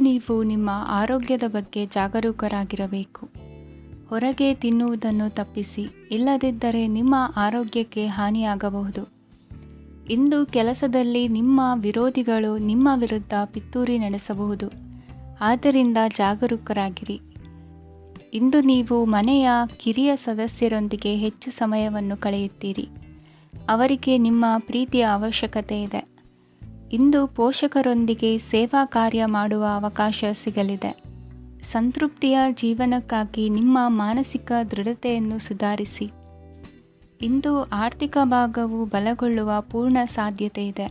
ನೀವು ನಿಮ್ಮ ಆರೋಗ್ಯದ ಬಗ್ಗೆ ಜಾಗರೂಕರಾಗಿರಬೇಕು. ಹೊರಗೆ ತಿನ್ನುವುದನ್ನು ತಪ್ಪಿಸಿ, ಇಲ್ಲದಿದ್ದರೆ ನಿಮ್ಮ ಆರೋಗ್ಯಕ್ಕೆ ಹಾನಿಯಾಗಬಹುದು. ಇಂದು ಕೆಲಸದಲ್ಲಿ ನಿಮ್ಮ ವಿರೋಧಿಗಳು ನಿಮ್ಮ ವಿರುದ್ಧ ಪಿತೂರಿ ನಡೆಸಬಹುದು. ಆದ್ದರಿಂದ ಜಾಗರೂಕರಾಗಿರಿ. ಇಂದು ನೀವು ಮನೆಯ ಕಿರಿಯ ಸದಸ್ಯರೊಂದಿಗೆ ಹೆಚ್ಚು ಸಮಯವನ್ನು ಕಳೆಯುತ್ತೀರಿ. ಅವರಿಗೆ ನಿಮ್ಮ ಪ್ರೀತಿಯ ಅವಶ್ಯಕತೆ ಇದೆ. ಇಂದು ಪೋಷಕರೊಂದಿಗೆ ಸೇವಾ ಕಾರ್ಯ ಮಾಡುವ ಅವಕಾಶ ಸಿಗಲಿದೆ. ಸಂತೃಪ್ತಿಯ ಜೀವನಕ್ಕಾಗಿ ನಿಮ್ಮ ಮಾನಸಿಕ ದೃಢತೆಯನ್ನು ಸುಧಾರಿಸಿ. ಇಂದು ಆರ್ಥಿಕ ಭಾಗವು ಬಲಗೊಳ್ಳುವ ಪೂರ್ಣ ಸಾಧ್ಯತೆ ಇದೆ.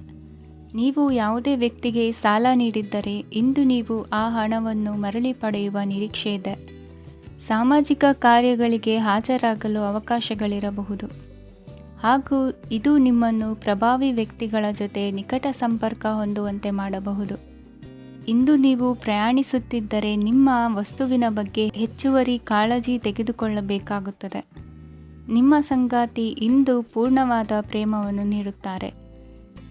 ನೀವು ಯಾವುದೇ ವ್ಯಕ್ತಿಗೆ ಸಾಲ ನೀಡಿದ್ದರೆ ಇಂದು ನೀವು ಆ ಹಣವನ್ನು ಮರಳಿ ಪಡೆಯುವ ನಿರೀಕ್ಷೆ ಇದೆ. ಸಾಮಾಜಿಕ ಕಾರ್ಯಗಳಿಗೆ ಹಾಜರಾಗಲು ಅವಕಾಶಗಳಿರಬಹುದು ಹಾಗೂ ಇದು ನಿಮ್ಮನ್ನು ಪ್ರಭಾವಿ ವ್ಯಕ್ತಿಗಳ ಜೊತೆ ನಿಕಟ ಸಂಪರ್ಕ ಹೊಂದುವಂತೆ ಮಾಡಬಹುದು. ಇಂದು ನೀವು ಪ್ರಯಾಣಿಸುತ್ತಿದ್ದರೆ ನಿಮ್ಮ ವಸ್ತುವಿನ ಬಗ್ಗೆ ಹೆಚ್ಚುವರಿ ಕಾಳಜಿ ತೆಗೆದುಕೊಳ್ಳಬೇಕಾಗುತ್ತದೆ. ನಿಮ್ಮ ಸಂಗಾತಿ ಇಂದು ಪೂರ್ಣವಾದ ಪ್ರೇಮವನ್ನು ನೀಡುತ್ತಾರೆ.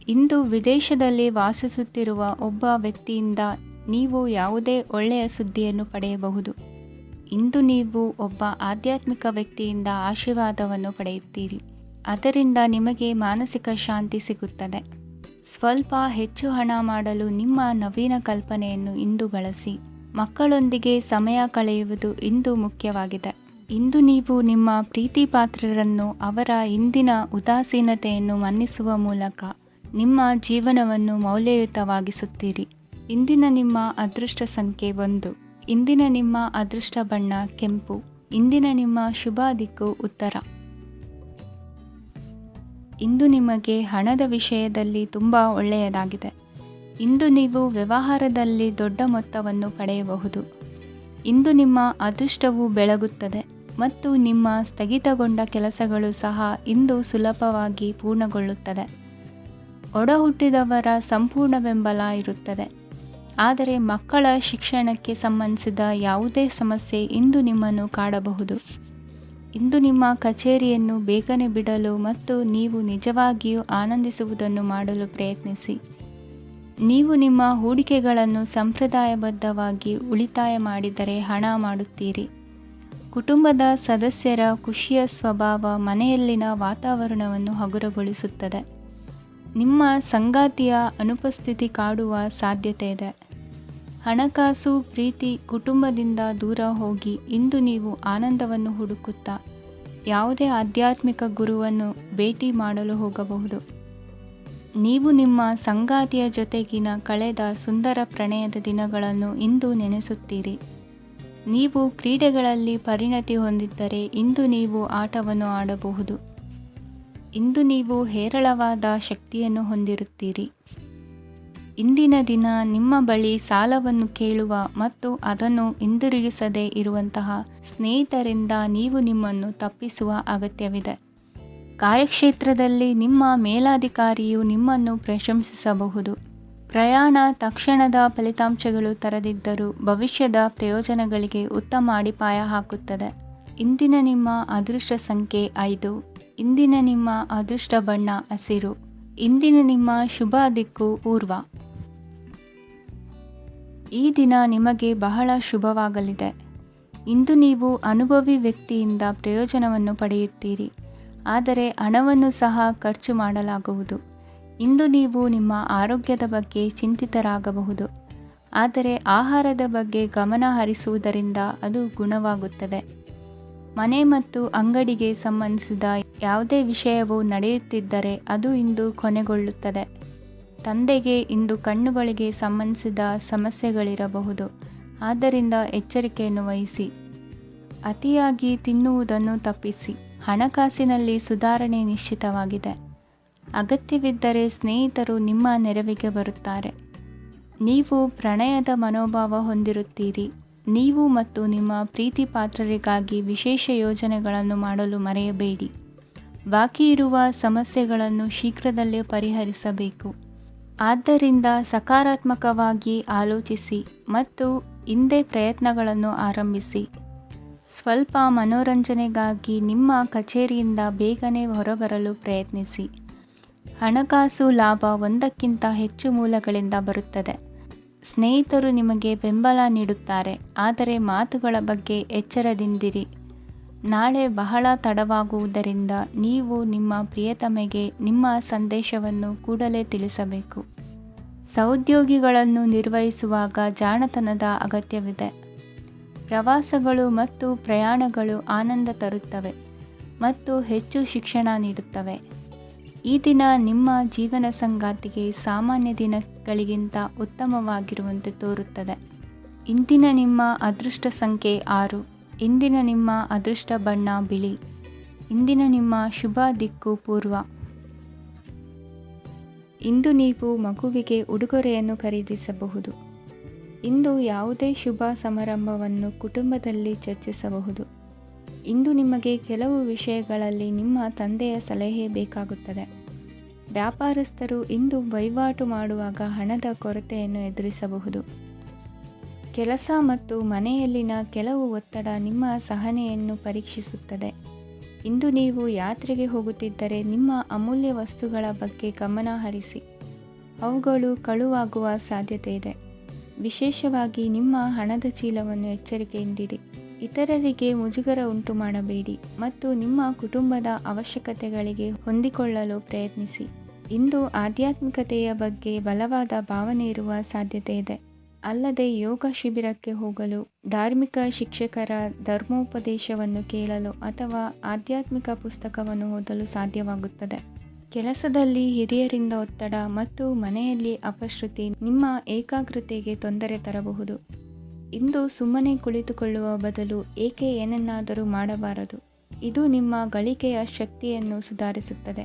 ಇಂದು ವಿದೇಶದಲ್ಲಿ ವಾಸಿಸುತ್ತಿರುವ ಒಬ್ಬ ವ್ಯಕ್ತಿಯಿಂದ ನೀವು ಯಾವುದೇ ಒಳ್ಳೆಯ ಸುದ್ದಿಯನ್ನು ಪಡೆಯಬಹುದು. ಇಂದು ನೀವು ಒಬ್ಬ ಆಧ್ಯಾತ್ಮಿಕ ವ್ಯಕ್ತಿಯಿಂದ ಆಶೀರ್ವಾದವನ್ನು ಪಡೆಯುತ್ತೀರಿ. ಅದರಿಂದ ನಿಮಗೆ ಮಾನಸಿಕ ಶಾಂತಿ ಸಿಗುತ್ತದೆ. ಸ್ವಲ್ಪ ಹೆಚ್ಚು ಹಣ ಮಾಡಲು ನಿಮ್ಮ ನವೀನ ಕಲ್ಪನೆಯನ್ನು ಇಂದು ಬಳಸಿ. ಮಕ್ಕಳೊಂದಿಗೆ ಸಮಯ ಕಳೆಯುವುದು ಇಂದು ಮುಖ್ಯವಾಗಿದೆ. ಇಂದು ನೀವು ನಿಮ್ಮ ಪ್ರೀತಿ ಪಾತ್ರರನ್ನು ಅವರ ಇಂದಿನ ಉದಾಸೀನತೆಯನ್ನು ಮನ್ನಿಸುವ ಮೂಲಕ ನಿಮ್ಮ ಜೀವನವನ್ನು ಮೌಲ್ಯಯುತವಾಗಿಸುತ್ತೀರಿ. ಇಂದಿನ ನಿಮ್ಮ ಅದೃಷ್ಟ ಸಂಖ್ಯೆ 1. ಇಂದಿನ ನಿಮ್ಮ ಅದೃಷ್ಟ ಬಣ್ಣ ಕೆಂಪು. ಇಂದಿನ ನಿಮ್ಮ ಶುಭ ದಿಕ್ಕು ಉತ್ತರ. ಇಂದು ನಿಮಗೆ ಹಣದ ವಿಷಯದಲ್ಲಿ ತುಂಬ ಒಳ್ಳೆಯದಾಗಿದೆ. ಇಂದು ನೀವು ವ್ಯವಹಾರದಲ್ಲಿ ದೊಡ್ಡ ಮೊತ್ತವನ್ನು ಪಡೆಯಬಹುದು. ಇಂದು ನಿಮ್ಮ ಅದೃಷ್ಟವು ಬೆಳಗುತ್ತದೆ ಮತ್ತು ನಿಮ್ಮ ಸ್ಥಗಿತಗೊಂಡ ಕೆಲಸಗಳು ಸಹ ಇಂದು ಸುಲಭವಾಗಿ ಪೂರ್ಣಗೊಳ್ಳುತ್ತದೆ. ಒಡಹುಟ್ಟಿದವರ ಸಂಪೂರ್ಣ ಬೆಂಬಲ ಇರುತ್ತದೆ. ಆದರೆ ಮಕ್ಕಳ ಶಿಕ್ಷಣಕ್ಕೆ ಸಂಬಂಧಿಸಿದ ಯಾವುದೇ ಸಮಸ್ಯೆ ಇಂದು ನಿಮ್ಮನ್ನು ಕಾಡಬಹುದು. ಇಂದು ನಿಮ್ಮ ಕಚೇರಿಯನ್ನು ಬೇಗನೆ ಬಿಡಲು ಮತ್ತು ನೀವು ನಿಜವಾಗಿಯೂ ಆನಂದಿಸುವುದನ್ನು ಮಾಡಲು ಪ್ರಯತ್ನಿಸಿ. ನೀವು ನಿಮ್ಮ ಹೂಡಿಕೆಗಳನ್ನು ಸಂಪ್ರದಾಯಬದ್ಧವಾಗಿ ಉಳಿತಾಯ ಮಾಡಿದರೆ ಹಣ ಮಾಡುತ್ತೀರಿ. ಕುಟುಂಬದ ಸದಸ್ಯರ ಖುಷಿಯ ಸ್ವಭಾವ ಮನೆಯಲ್ಲಿನ ವಾತಾವರಣವನ್ನು ಹಗುರಗೊಳಿಸುತ್ತದೆ. ನಿಮ್ಮ ಸಂಗಾತಿಯ ಅನುಪಸ್ಥಿತಿ ಕಾಡುವ ಸಾಧ್ಯತೆ ಇದೆ. ಹಣಕಾಸು, ಪ್ರೀತಿ, ಕುಟುಂಬದಿಂದ ದೂರ ಹೋಗಿ ಇಂದು ನೀವು ಆನಂದವನ್ನು ಹುಡುಕುತ್ತಾ ಯಾವುದೇ ಆಧ್ಯಾತ್ಮಿಕ ಗುರುವನ್ನು ಭೇಟಿ ಮಾಡಲು ಹೋಗಬಹುದು. ನೀವು ನಿಮ್ಮ ಸಂಗಾತಿಯ ಜೊತೆಗಿನ ಕಳೆದ ಸುಂದರ ಪ್ರಣಯದ ದಿನಗಳನ್ನು ಇಂದು ನೆನೆಸುತ್ತೀರಿ. ನೀವು ಕ್ರೀಡೆಗಳಲ್ಲಿ ಪರಿಣತಿ ಹೊಂದಿದ್ದರೆ ಇಂದು ನೀವು ಆಟವನ್ನು ಆಡಬಹುದು. ಇಂದು ನೀವು ಹೇರಳವಾದ ಶಕ್ತಿಯನ್ನು ಹೊಂದಿರುತ್ತೀರಿ. ಇಂದಿನ ದಿನ ನಿಮ್ಮ ಬಳಿ ಸಾಲವನ್ನು ಕೇಳುವ ಮತ್ತು ಅದನ್ನು ಹಿಂದಿರುಗಿಸದೇ ಇರುವಂತಹ ಸ್ನೇಹಿತರಿಂದ ನೀವು ನಿಮ್ಮನ್ನು ತಪ್ಪಿಸುವ ಅಗತ್ಯವಿದೆ. ಕಾರ್ಯಕ್ಷೇತ್ರದಲ್ಲಿ ನಿಮ್ಮ ಮೇಲಾಧಿಕಾರಿಯು ನಿಮ್ಮನ್ನು ಪ್ರಶಂಸಿಸಬಹುದು. ಪ್ರಯಾಣ ತಕ್ಷಣದ ಫಲಿತಾಂಶಗಳು ತರದಿದ್ದರೂ ಭವಿಷ್ಯದ ಪ್ರಯೋಜನಗಳಿಗೆ ಉತ್ತಮ ಅಡಿಪಾಯ ಹಾಕುತ್ತದೆ. ಇಂದಿನ ನಿಮ್ಮ ಅದೃಷ್ಟ ಸಂಖ್ಯೆ 5. ಇಂದಿನ ನಿಮ್ಮ ಅದೃಷ್ಟ ಬಣ್ಣ ಹಸಿರು. ಇಂದಿನ ನಿಮ್ಮ ಶುಭ ದಿಕ್ಕು ಪೂರ್ವ. ಈ ದಿನ ನಿಮಗೆ ಬಹಳ ಶುಭವಾಗಲಿದೆ. ಇಂದು ನೀವು ಅನುಭವಿ ವ್ಯಕ್ತಿಯಿಂದ ಪ್ರಯೋಜನವನ್ನು ಪಡೆಯುತ್ತೀರಿ, ಆದರೆ ಹಣವನ್ನು ಸಹ ಖರ್ಚು ಮಾಡಲಾಗುವುದು. ಇಂದು ನೀವು ನಿಮ್ಮ ಆರೋಗ್ಯದ ಬಗ್ಗೆ ಚಿಂತಿತರಾಗಬಹುದು, ಆದರೆ ಆಹಾರದ ಬಗ್ಗೆ ಗಮನ ಹರಿಸುವುದರಿಂದ ಅದು ಗುಣವಾಗುತ್ತದೆ. ಮನೆ ಮತ್ತು ಅಂಗಡಿಗೆ ಸಂಬಂಧಿಸಿದ ಯಾವುದೇ ವಿಷಯವು ನಡೆಯುತ್ತಿದ್ದರೆ ಅದು ಇಂದು ಕೊನೆಗೊಳ್ಳುತ್ತದೆ. ತಂದೆಗೆ ಇಂದು ಕಣ್ಣುಗಳಿಗೆ ಸಂಬಂಧಿಸಿದ ಸಮಸ್ಯೆಗಳಿರಬಹುದು, ಆದ್ದರಿಂದ ಎಚ್ಚರಿಕೆಯನ್ನು ವಹಿಸಿ. ಅತಿಯಾಗಿ ತಿನ್ನುವುದನ್ನು ತಪ್ಪಿಸಿ. ಹಣಕಾಸಿನಲ್ಲಿ ಸುಧಾರಣೆ ನಿಶ್ಚಿತವಾಗಿದೆ. ಅಗತ್ಯವಿದ್ದರೆ ಸ್ನೇಹಿತರು ನಿಮ್ಮ ನೆರವಿಗೆ ಬರುತ್ತಾರೆ. ನೀವು ಪ್ರಣಯದ ಮನೋಭಾವ ಹೊಂದಿರುತ್ತೀರಿ. ನೀವು ಮತ್ತು ನಿಮ್ಮ ಪ್ರೀತಿ ಪಾತ್ರರಿಗಾಗಿ ವಿಶೇಷ ಯೋಜನೆಗಳನ್ನು ಮಾಡಲು ಮರೆಯಬೇಡಿ. ಬಾಕಿ ಇರುವ ಸಮಸ್ಯೆಗಳನ್ನು ಶೀಘ್ರದಲ್ಲೇ ಪರಿಹರಿಸಬೇಕು. ಆದ್ದರಿಂದ ಸಕಾರಾತ್ಮಕವಾಗಿ ಆಲೋಚಿಸಿ ಮತ್ತು ಇಂದೇ ಪ್ರಯತ್ನಗಳನ್ನು ಆರಂಭಿಸಿ. ಸ್ವಲ್ಪ ಮನೋರಂಜನೆಗಾಗಿ ನಿಮ್ಮ ಕಚೇರಿಯಿಂದ ಬೇಗನೆ ಹೊರಬರಲು ಪ್ರಯತ್ನಿಸಿ. ಹಣಕಾಸು ಲಾಭ ಒಂದಕ್ಕಿಂತ ಹೆಚ್ಚು ಮೂಲಗಳಿಂದ ಬರುತ್ತದೆ. ಸ್ನೇಹಿತರು ನಿಮಗೆ ಬೆಂಬಲ ನೀಡುತ್ತಾರೆ, ಆದರೆ ಮಾತುಗಳ ಬಗ್ಗೆ ಎಚ್ಚರದಿಂದಿರಿ. ನಾಳೆ ಬಹಳ ತಡವಾಗುವುದರಿಂದ ನೀವು ನಿಮ್ಮ ಪ್ರಿಯತಮೆಗೆ ನಿಮ್ಮ ಸಂದೇಶವನ್ನು ಕೂಡಲೇ ತಿಳಿಸಬೇಕು. ಸಹೋದ್ಯೋಗಿಗಳನ್ನು ನಿರ್ವಹಿಸುವಾಗ ಜಾಣತನದ ಅಗತ್ಯವಿದೆ. ಪ್ರವಾಸಗಳು ಮತ್ತು ಪ್ರಯಾಣಗಳು ಆನಂದ ತರುತ್ತವೆ ಮತ್ತು ಹೆಚ್ಚು ಶಿಕ್ಷಣ ನೀಡುತ್ತವೆ. ಈ ದಿನ ನಿಮ್ಮ ಜೀವನ ಸಂಗಾತಿಗೆ ಸಾಮಾನ್ಯ ದಿನಗಳಿಗಿಂತ ಉತ್ತಮವಾಗಿರುವಂತೆ ತೋರುತ್ತದೆ. ಇಂದಿನ ನಿಮ್ಮ ಅದೃಷ್ಟ ಸಂಖ್ಯೆ 6. ಇಂದಿನ ನಿಮ್ಮ ಅದೃಷ್ಟ ಬಣ್ಣ ಬಿಳಿ. ಇಂದಿನ ನಿಮ್ಮ ಶುಭ ದಿಕ್ಕು ಪೂರ್ವ. ಇಂದು ನೀವು ಮಗುವಿಗೆ ಉಡುಗೊರೆಯನ್ನು ಖರೀದಿಸಬಹುದು. ಇಂದು ಯಾವುದೇ ಶುಭ ಸಮಾರಂಭವನ್ನು ಕುಟುಂಬದಲ್ಲಿ ಚರ್ಚಿಸಬಹುದು. ಇಂದು ನಿಮಗೆ ಕೆಲವು ವಿಷಯಗಳಲ್ಲಿ ನಿಮ್ಮ ತಂದೆಯ ಸಲಹೆ ಬೇಕಾಗುತ್ತದೆ. ವ್ಯಾಪಾರಸ್ಥರು ಇಂದು ವಹಿವಾಟು ಮಾಡುವಾಗ ಹಣದ ಕೊರತೆಯನ್ನು ಎದುರಿಸಬಹುದು. ಕೆಲಸ ಮತ್ತು ಮನೆಯಲ್ಲಿನ ಕೆಲವು ಒತ್ತಡ ನಿಮ್ಮ ಸಹನೆಯನ್ನು ಪರೀಕ್ಷಿಸುತ್ತದೆ. ಇಂದು ನೀವು ಯಾತ್ರೆಗೆ ಹೋಗುತ್ತಿದ್ದರೆ ನಿಮ್ಮ ಅಮೂಲ್ಯ ವಸ್ತುಗಳ ಬಗ್ಗೆ ಗಮನ ಹರಿಸಿ. ಅವುಗಳು ಕಳುವಾಗುವ ಸಾಧ್ಯತೆ ಇದೆ. ವಿಶೇಷವಾಗಿ ನಿಮ್ಮ ಹಣದ ಚೀಲವನ್ನು ಎಚ್ಚರಿಕೆಯಿಂದಿಡಿ. ಇತರರಿಗೆ ಮುಜುಗರ ಉಂಟು ಮಾಡಬೇಡಿ ಮತ್ತು ನಿಮ್ಮ ಕುಟುಂಬದ ಅವಶ್ಯಕತೆಗಳಿಗೆ ಹೊಂದಿಕೊಳ್ಳಲು ಪ್ರಯತ್ನಿಸಿ. ಇಂದು ಆಧ್ಯಾತ್ಮಿಕತೆಯ ಬಗ್ಗೆ ಬಲವಾದ ಭಾವನೆ ಇರುವ ಸಾಧ್ಯತೆ ಇದೆ. ಅಲ್ಲದೆ ಯೋಗ ಶಿಬಿರಕ್ಕೆ ಹೋಗಲು, ಧಾರ್ಮಿಕ ಶಿಕ್ಷಕರ ಧರ್ಮೋಪದೇಶವನ್ನು ಕೇಳಲು ಅಥವಾ ಆಧ್ಯಾತ್ಮಿಕ ಪುಸ್ತಕವನ್ನು ಓದಲು ಸಾಧ್ಯವಾಗುತ್ತದೆ. ಕೆಲಸದಲ್ಲಿ ಹಿರಿಯರಿಂದ ಒತ್ತಡ ಮತ್ತು ಮನೆಯಲ್ಲಿ ಅಪಶ್ರುತಿ ನಿಮ್ಮ ಏಕಾಗ್ರತೆಗೆ ತೊಂದರೆ ತರಬಹುದು. ಇಂದು ಸುಮ್ಮನೆ ಕುಳಿತುಕೊಳ್ಳುವ ಬದಲು ಏಕೆ ಏನನ್ನಾದರೂ ಮಾಡಬಾರದು. ಇದು ನಿಮ್ಮ ಗಳಿಕೆಯ ಶಕ್ತಿಯನ್ನು ಸುಧಾರಿಸುತ್ತದೆ.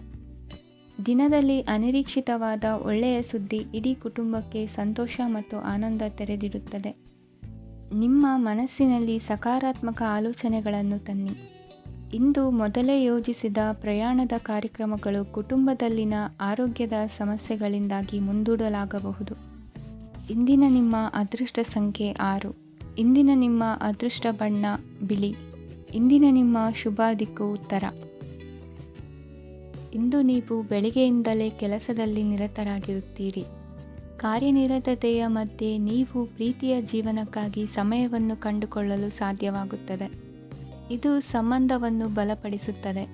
ದಿನದಲ್ಲಿ ಅನಿರೀಕ್ಷಿತವಾದ ಒಳ್ಳೆಯ ಸುದ್ದಿ ಇಡೀ ಕುಟುಂಬಕ್ಕೆ ಸಂತೋಷ ಮತ್ತು ಆನಂದ ತೆರೆದಿಡುತ್ತದೆ. ನಿಮ್ಮ ಮನಸ್ಸಿನಲ್ಲಿ ಸಕಾರಾತ್ಮಕ ಆಲೋಚನೆಗಳನ್ನು ತನ್ನಿ. ಇಂದು ಮೊದಲೇ ಯೋಜಿಸಿದ ಪ್ರಯಾಣದ ಕಾರ್ಯಕ್ರಮಗಳು ಕುಟುಂಬದಲ್ಲಿನ ಆರೋಗ್ಯದ ಸಮಸ್ಯೆಗಳಿಂದಾಗಿ ಮುಂದೂಡಲಾಗಬಹುದು. ಇಂದಿನ ನಿಮ್ಮ ಅದೃಷ್ಟ ಸಂಖ್ಯೆ 6. ಇಂದಿನ ನಿಮ್ಮ ಅದೃಷ್ಟ ಬಣ್ಣ ಬಿಳಿ. ಇಂದಿನ ನಿಮ್ಮ ಶುಭ ದಿಕ್ಕು ಉತ್ತರ. ಇಂದು ನೀವು ಬೆಳಿಗ್ಗೆಯಿಂದಲೇ ಕೆಲಸದಲ್ಲಿ ನಿರತರಾಗಿರುತ್ತೀರಿ. ಕಾರ್ಯನಿರತತೆಯ ಮಧ್ಯೆ ನೀವು ಪ್ರೀತಿಯ ಜೀವನಕ್ಕಾಗಿ ಸಮಯವನ್ನು ಕಂಡುಕೊಳ್ಳಲು ಸಾಧ್ಯವಾಗುತ್ತದೆ. ಇದು ಸಂಬಂಧವನ್ನು ಬಲಪಡಿಸುತ್ತದೆ.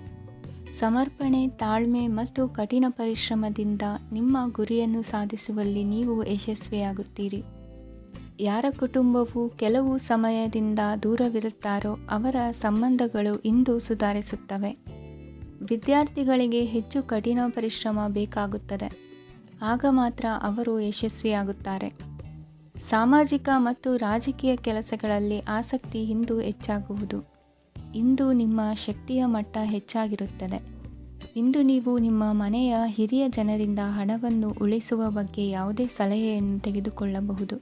ಸಮರ್ಪಣೆ, ತಾಳ್ಮೆ ಮತ್ತು ಕಠಿಣ ಪರಿಶ್ರಮದಿಂದ ನಿಮ್ಮ ಗುರಿಯನ್ನು ಸಾಧಿಸುವಲ್ಲಿ ನೀವು ಯಶಸ್ವಿಯಾಗುತ್ತೀರಿ. ಯಾರ ಕುಟುಂಬವು ಕೆಲವು ಸಮಯದಿಂದ ದೂರವಿರುತ್ತಾರೋ ಅವರ ಸಂಬಂಧಗಳು ಇಂದು ಸುಧಾರಿಸುತ್ತವೆ. ವಿದ್ಯಾರ್ಥಿಗಳಿಗೆ ಹೆಚ್ಚು ಕಠಿಣ ಪರಿಶ್ರಮ ಬೇಕಾಗುತ್ತದೆ. ಆಗ ಮಾತ್ರ ಅವರು ಯಶಸ್ವಿಯಾಗುತ್ತಾರೆ. ಸಾಮಾಜಿಕ ಮತ್ತು ರಾಜಕೀಯ ಕೆಲಸಗಳಲ್ಲಿ ಆಸಕ್ತಿ ಇಂದು ಹೆಚ್ಚಾಗುವುದು. ಇಂದು ನಿಮ್ಮ ಶಕ್ತಿಯ ಮಟ್ಟ ಹೆಚ್ಚಾಗಿರುತ್ತದೆ. ಇಂದು ನೀವು ನಿಮ್ಮ ಮನೆಯ ಹಿರಿಯ ಜನರಿಂದ ಹಣವನ್ನು ಉಳಿಸುವ ಬಗ್ಗೆ ಯಾವುದೇ ಸಲಹೆಯನ್ನು ತೆಗೆದುಕೊಳ್ಳಬಹುದು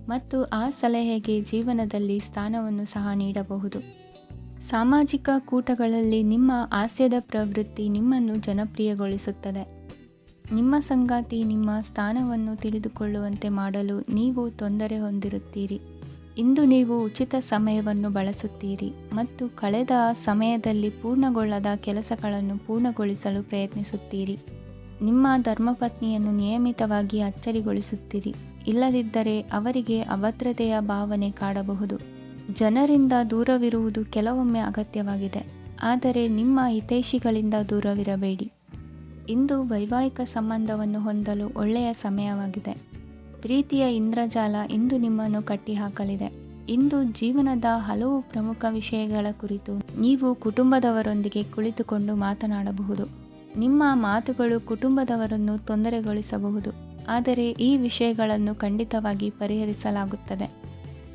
ಮತ್ತು ಆ ಸಲಹೆಗೆ ಜೀವನದಲ್ಲಿ ಸ್ಥಾನವನ್ನು ಸಹ ನೀಡಬಹುದು. ಸಾಮಾಜಿಕ ಕೂಟಗಳಲ್ಲಿ ನಿಮ್ಮ ಹಾಸ್ಯದ ಪ್ರವೃತ್ತಿ ನಿಮ್ಮನ್ನು ಜನಪ್ರಿಯಗೊಳಿಸುತ್ತದೆ. ನಿಮ್ಮ ಸಂಗಾತಿ ನಿಮ್ಮ ಸ್ಥಾನವನ್ನು ತಿಳಿದುಕೊಳ್ಳುವಂತೆ ಮಾಡಲು ನೀವು ತೊಂದರೆ ಹೊಂದಿರುತ್ತೀರಿ. ಇಂದು ನೀವು ಉಚಿತ ಸಮಯವನ್ನು ಬಳಸುತ್ತೀರಿ ಮತ್ತು ಕಳೆದ ಸಮಯದಲ್ಲಿ ಪೂರ್ಣಗೊಳ್ಳದ ಕೆಲಸಗಳನ್ನು ಪೂರ್ಣಗೊಳಿಸಲು ಪ್ರಯತ್ನಿಸುತ್ತೀರಿ. ನಿಮ್ಮ ಧರ್ಮಪತ್ನಿಯನ್ನು ನಿಯಮಿತವಾಗಿ ಅಚ್ಚರಿಗೊಳಿಸುತ್ತೀರಿ. ಇಲ್ಲದಿದ್ದರೆ ಅವರಿಗೆ ಅಭದ್ರತೆಯ ಭಾವನೆ ಕಾಡಬಹುದು. ಜನರಿಂದ ದೂರವಿರುವುದು ಕೆಲವೊಮ್ಮೆ ಅಗತ್ಯವಾಗಿದೆ, ಆದರೆ ನಿಮ್ಮ ಹಿತೈಷಿಗಳಿಂದ ದೂರವಿರಬೇಡಿ. ಇಂದು ವೈವಾಹಿಕ ಸಂಬಂಧವನ್ನು ಹೊಂದಲು ಒಳ್ಳೆಯ ಸಮಯವಾಗಿದೆ. ಪ್ರೀತಿಯ ಇಂದ್ರಜಾಲ ಇಂದು ನಿಮ್ಮನ್ನು ಕಟ್ಟಿಹಾಕಲಿದೆ. ಇಂದು ಜೀವನದ ಹಲವು ಪ್ರಮುಖ ವಿಷಯಗಳ ಕುರಿತು ನೀವು ಕುಟುಂಬದವರೊಂದಿಗೆ ಕುಳಿತುಕೊಂಡು ಮಾತನಾಡಬಹುದು. ನಿಮ್ಮ ಮಾತುಗಳು ಕುಟುಂಬದವರನ್ನು ತೊಂದರೆಗೊಳಿಸಬಹುದು, ಆದರೆ ಈ ವಿಷಯಗಳನ್ನು ಖಂಡಿತವಾಗಿ ಪರಿಹರಿಸಲಾಗುತ್ತದೆ.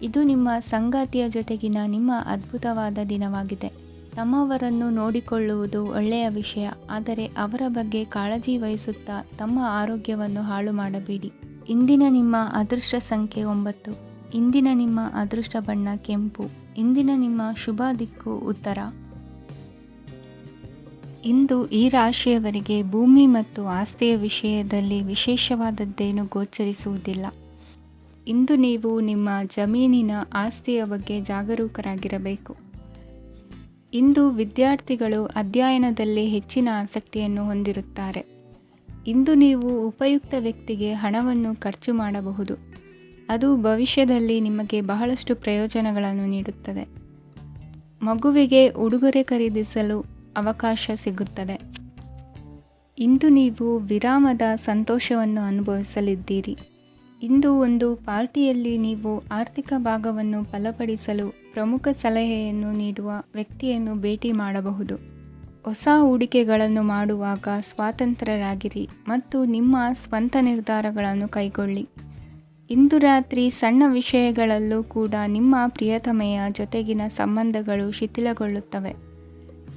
ಇದು ನಿಮ್ಮ ಸಂಗಾತಿಯ ಜೊತೆಗಿನ ನಿಮ್ಮ ಅದ್ಭುತವಾದ ದಿನವಾಗಿದೆ. ತಮ್ಮವರನ್ನು ನೋಡಿಕೊಳ್ಳುವುದು ಒಳ್ಳೆಯ ವಿಷಯ, ಆದರೆ ಅವರ ಬಗ್ಗೆ ಕಾಳಜಿ ವಹಿಸುತ್ತಾ ತಮ್ಮ ಆರೋಗ್ಯವನ್ನು ಹಾಳು ಮಾಡಬೇಡಿ. ಇಂದಿನ ನಿಮ್ಮ ಅದೃಷ್ಟ ಸಂಖ್ಯೆ 9. ಇಂದಿನ ನಿಮ್ಮ ಅದೃಷ್ಟ ಬಣ್ಣ ಕೆಂಪು. ಇಂದಿನ ನಿಮ್ಮ ಶುಭ ದಿಕ್ಕು ಉತ್ತರ. ಇಂದು ಈ ರಾಶಿಯವರಿಗೆ ಭೂಮಿ ಮತ್ತು ಆಸ್ತಿಯ ವಿಷಯದಲ್ಲಿ ವಿಶೇಷವಾದದ್ದೇನು ಗೋಚರಿಸುವುದಿಲ್ಲ. ಇಂದು ನೀವು ನಿಮ್ಮ ಜಮೀನಿನ ಆಸ್ತಿಯ ಬಗ್ಗೆ ಜಾಗರೂಕರಾಗಿರಬೇಕು. ಇಂದು ವಿದ್ಯಾರ್ಥಿಗಳು ಅಧ್ಯಯನದಲ್ಲಿ ಹೆಚ್ಚಿನ ಆಸಕ್ತಿಯನ್ನು ಹೊಂದಿರುತ್ತಾರೆ. ಇಂದು ನೀವು ಉಪಯುಕ್ತ ವ್ಯಕ್ತಿಗೆ ಹಣವನ್ನು ಖರ್ಚು ಮಾಡಬಹುದು. ಅದು ಭವಿಷ್ಯದಲ್ಲಿ ನಿಮಗೆ ಬಹಳಷ್ಟು ಪ್ರಯೋಜನಗಳನ್ನು ನೀಡುತ್ತದೆ. ಮಗುವಿಗೆ ಉಡುಗೊರೆ ಖರೀದಿಸಲು ಅವಕಾಶ ಸಿಗುತ್ತದೆ. ಇಂದು ನೀವು ವಿರಾಮದ ಸಂತೋಷವನ್ನು ಅನುಭವಿಸಲಿದ್ದೀರಿ. ಇಂದು ಒಂದು ಪಾರ್ಟಿಯಲ್ಲಿ ನೀವು ಆರ್ಥಿಕ ಭಾಗವನ್ನು ಬಲಪಡಿಸಲು ಪ್ರಮುಖ ಸಲಹೆಯನ್ನು ನೀಡುವ ವ್ಯಕ್ತಿಯನ್ನು ಭೇಟಿ ಮಾಡಬಹುದು. ಹೊಸ ಹೂಡಿಕೆಗಳನ್ನು ಮಾಡುವಾಗ ಸ್ವತಂತ್ರರಾಗಿರಿ ಮತ್ತು ನಿಮ್ಮ ಸ್ವಂತ ನಿರ್ಧಾರಗಳನ್ನು ಕೈಗೊಳ್ಳಿ. ಇಂದು ರಾತ್ರಿ ಸಣ್ಣ ವಿಷಯಗಳಲ್ಲೂ ಕೂಡ ನಿಮ್ಮ ಪ್ರಿಯತಮೆಯ ಜೊತೆಗಿನ ಸಂಬಂಧಗಳು ಶಿಥಿಲಗೊಳ್ಳುತ್ತವೆ.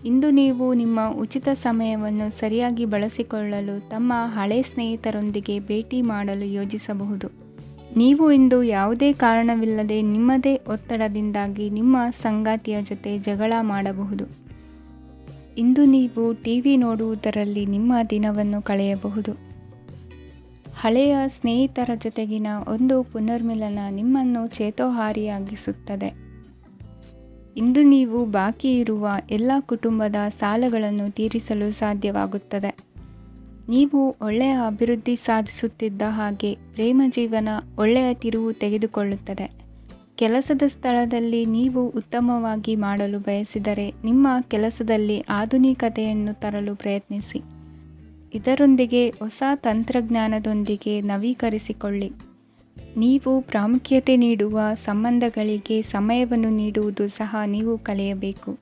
ಇಂದು ನೀವು ನಿಮ್ಮ ಉಚಿತ ಸಮಯವನ್ನು ಸರಿಯಾಗಿ ಬಳಸಿಕೊಳ್ಳಲು ತಮ್ಮ ಹಳೆ ಸ್ನೇಹಿತರೊಂದಿಗೆ ಭೇಟಿ ಮಾಡಲು ಯೋಜಿಸಬಹುದು. ನೀವು ಇಂದು ಯಾವುದೇ ಕಾರಣವಿಲ್ಲದೆ ನಿಮ್ಮದೇ ಒತ್ತಡದಿಂದಾಗಿ ನಿಮ್ಮ ಸಂಗಾತಿಯ ಜೊತೆ ಜಗಳ ಮಾಡಬಹುದು. ಇಂದು ನೀವು ಟಿವಿ ನೋಡುವುದರಲ್ಲಿ ನಿಮ್ಮ ದಿನವನ್ನು ಕಳೆಯಬಹುದು. ಹಳೆಯ ಸ್ನೇಹಿತರ ಜೊತೆಗಿನ ಒಂದು ಪುನರ್ಮಿಲನ ನಿಮ್ಮನ್ನು ಚೇತೋಹಾರಿಯಾಗಿಸುತ್ತದೆ. ಇಂದು ನೀವು ಬಾಕಿ ಇರುವ ಎಲ್ಲ ಕುಟುಂಬದ ಸಾಲಗಳನ್ನು ತೀರಿಸಲು ಸಾಧ್ಯವಾಗುತ್ತದೆ. ನೀವು ಒಳ್ಳೆಯ ಅಭಿವೃದ್ಧಿ ಸಾಧಿಸುತ್ತಿದ್ದ ಹಾಗೆ ಪ್ರೇಮ ಜೀವನ ಒಳ್ಳೆಯ ತಿರುವು ತೆಗೆದುಕೊಳ್ಳುತ್ತದೆ. ಕೆಲಸದ ಸ್ಥಳದಲ್ಲಿ ನೀವು ಉತ್ತಮವಾಗಿ ಮಾಡಲು ಬಯಸಿದರೆ ನಿಮ್ಮ ಕೆಲಸದಲ್ಲಿ ಆಧುನಿಕತೆಯನ್ನು ತರಲು ಪ್ರಯತ್ನಿಸಿ. ಇದರೊಂದಿಗೆ ಹೊಸ ತಂತ್ರಜ್ಞಾನದೊಂದಿಗೆ ನವೀಕರಿಸಿಕೊಳ್ಳಿ. ನೀವು ಪ್ರಾಮುಖ್ಯತೆ ನೀಡುವ ಸಂಬಂಧಗಳಿಗೆ ಸಮಯವನ್ನು ನೀಡುವುದು ಸಹ ನೀವು ಕಲಿಯಬೇಕು.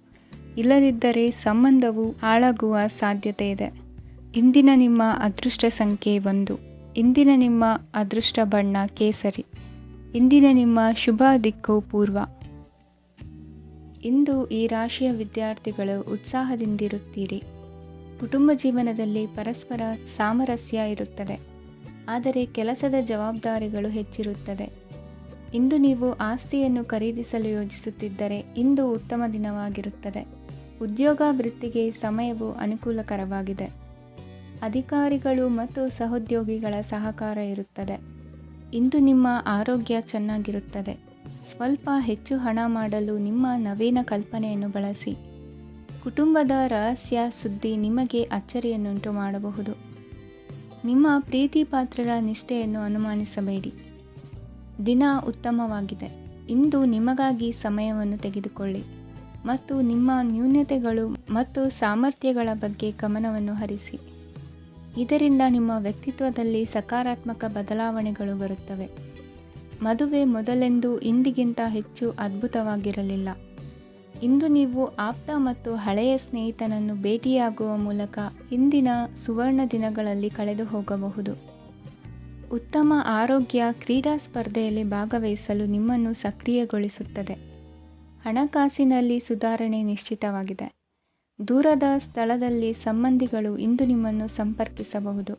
ಇಲ್ಲದಿದ್ದರೆ ಸಂಬಂಧವು ಹಾಳಾಗುವ ಸಾಧ್ಯತೆ ಇದೆ. ಇಂದಿನ ನಿಮ್ಮ ಅದೃಷ್ಟ ಸಂಖ್ಯೆ 1. ಇಂದಿನ ನಿಮ್ಮ ಅದೃಷ್ಟ ಬಣ್ಣ ಕೇಸರಿ. ಇಂದಿನ ನಿಮ್ಮ ಶುಭ ದಿಕ್ಕು ಪೂರ್ವ. ಇಂದು ಈ ರಾಶಿಯ ವಿದ್ಯಾರ್ಥಿಗಳು ಉತ್ಸಾಹದಿಂದಿರುತ್ತೀರಿ. ಕುಟುಂಬ ಜೀವನದಲ್ಲಿ ಪರಸ್ಪರ ಸಾಮರಸ್ಯ ಇರುತ್ತದೆ, ಆದರೆ ಕೆಲಸದ ಜವಾಬ್ದಾರಿಗಳು ಹೆಚ್ಚಿರುತ್ತದೆ. ಇಂದು ನೀವು ಆಸ್ತಿಯನ್ನು ಖರೀದಿಸಲು ಯೋಜಿಸುತ್ತಿದ್ದರೆ ಇಂದು ಉತ್ತಮ ದಿನವಾಗಿರುತ್ತದೆ. ಉದ್ಯೋಗ ವೃತ್ತಿಗೆ ಸಮಯವು ಅನುಕೂಲಕರವಾಗಿದೆ. ಅಧಿಕಾರಿಗಳು ಮತ್ತು ಸಹೋದ್ಯೋಗಿಗಳ ಸಹಕಾರ ಇರುತ್ತದೆ. ಇಂದು ನಿಮ್ಮ ಆರೋಗ್ಯ ಚೆನ್ನಾಗಿರುತ್ತದೆ. ಸ್ವಲ್ಪ ಹೆಚ್ಚು ಹಣ ಮಾಡಲು ನಿಮ್ಮ ನವೀನ ಕಲ್ಪನೆಯನ್ನು ಬಳಸಿ. ಕುಟುಂಬದ ರಹಸ್ಯ ಸುದ್ದಿ ನಿಮಗೆ ಅಚ್ಚರಿಯನ್ನುಂಟು ಮಾಡಬಹುದು. ನಿಮ್ಮ ಪ್ರೀತಿ ಪಾತ್ರರ ನಿಷ್ಠೆಯನ್ನು ಅನುಮಾನಿಸಬೇಡಿ. ದಿನ ಉತ್ತಮವಾಗಿದೆ. ಇಂದು ನಿಮಗಾಗಿ ಸಮಯವನ್ನು ತೆಗೆದುಕೊಳ್ಳಿ ಮತ್ತು ನಿಮ್ಮ ನ್ಯೂನತೆಗಳು ಮತ್ತು ಸಾಮರ್ಥ್ಯಗಳ ಬಗ್ಗೆ ಗಮನವನ್ನು ಹರಿಸಿ. ಇದರಿಂದ ನಿಮ್ಮ ವ್ಯಕ್ತಿತ್ವದಲ್ಲಿ ಸಕಾರಾತ್ಮಕ ಬದಲಾವಣೆಗಳು ಬರುತ್ತವೆ. ಮದುವೆ ಮೊದಲೆಂದೂ ಇಂದಿಗಿಂತ ಹೆಚ್ಚು ಅದ್ಭುತವಾಗಿರಲಿಲ್ಲ. ಇಂದು ನೀವು ಆಪ್ತ ಮತ್ತು ಹಳೆಯ ಸ್ನೇಹಿತನನ್ನು ಭೇಟಿಯಾಗುವ ಮೂಲಕ ಹಿಂದಿನ ಸುವರ್ಣ ದಿನಗಳಲ್ಲಿ ಕಳೆದು ಹೋಗಬಹುದು. ಉತ್ತಮ ಆರೋಗ್ಯ ಕ್ರೀಡಾ ಸ್ಪರ್ಧೆಯಲ್ಲಿ ಭಾಗವಹಿಸಲು ನಿಮ್ಮನ್ನು ಸಕ್ರಿಯಗೊಳಿಸುತ್ತದೆ. ಹಣಕಾಸಿನಲ್ಲಿ ಸುಧಾರಣೆ ನಿಶ್ಚಿತವಾಗಿದೆ. ದೂರದ ಸ್ಥಳದಲ್ಲಿ ಸಂಬಂಧಿಗಳು ಇಂದು ನಿಮ್ಮನ್ನು ಸಂಪರ್ಕಿಸಬಹುದು.